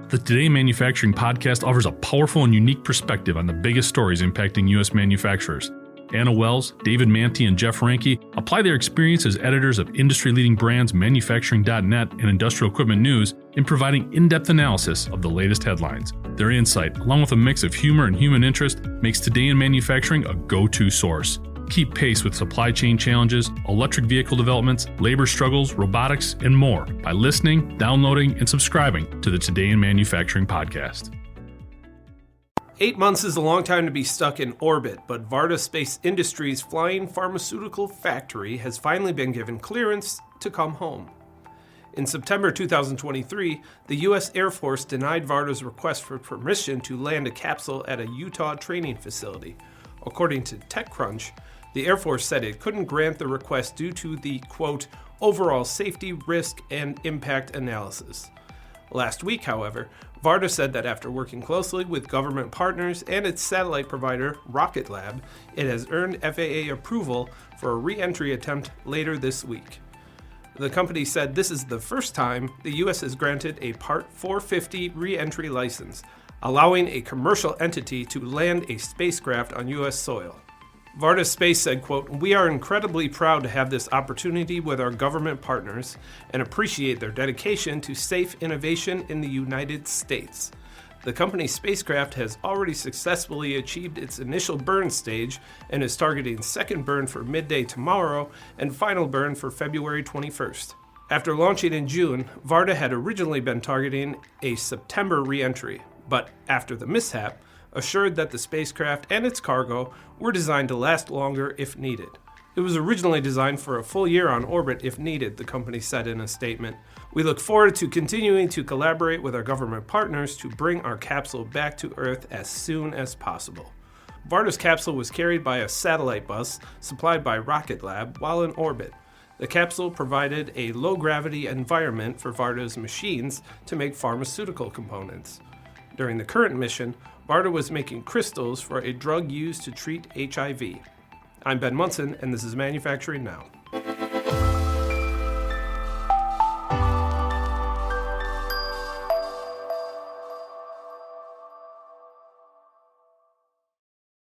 The Today in Manufacturing podcast offers a powerful and unique perspective on the biggest stories impacting U.S. manufacturers. Anna Wells, David Manty, and Jeff Ranke apply their experience as editors of industry-leading brands Manufacturing.net and Industrial Equipment News in providing in-depth analysis of the latest headlines. Their insight, along with a mix of humor and human interest, makes Today in Manufacturing a go-to source. Keep pace with supply chain challenges, electric vehicle developments, labor struggles, robotics, and more by listening, downloading, and subscribing to the Today in Manufacturing podcast. 8 months is a long time to be stuck in orbit, but Varda Space Industries' flying pharmaceutical factory has finally been given clearance to come home. In September 2023, the U.S. Air Force denied Varda's request for permission to land a capsule at a Utah training facility. According to TechCrunch, the Air Force said it couldn't grant the request due to the, quote, overall safety, risk, and impact analysis. Last week, however, Varda said that after working closely with government partners and its satellite provider, Rocket Lab, it has earned FAA approval for a re-entry attempt later this week. The company said this is the first time the U.S. has granted a Part 450 re-entry license, allowing a commercial entity to land a spacecraft on U.S. soil. Varda Space said, quote, "We are incredibly proud to have this opportunity with our government partners and appreciate their dedication to safe innovation in the United States. The company's spacecraft has already successfully achieved its initial burn stage and is targeting second burn for midday tomorrow and final burn for February 21st. After launching in June, Varda had originally been targeting a September re-entry, but after the mishap, assured that the spacecraft and its cargo were designed to last longer if needed. It was originally designed for a full year on orbit if needed, the company said in a statement. We look forward to continuing to collaborate with our government partners to bring our capsule back to Earth as soon as possible." Varda's capsule was carried by a satellite bus supplied by Rocket Lab while in orbit. The capsule provided a low-gravity environment for Varda's machines to make pharmaceutical components. During the current mission, Varda was making crystals for a drug used to treat HIV. I'm Ben Munson, and this is Manufacturing Now.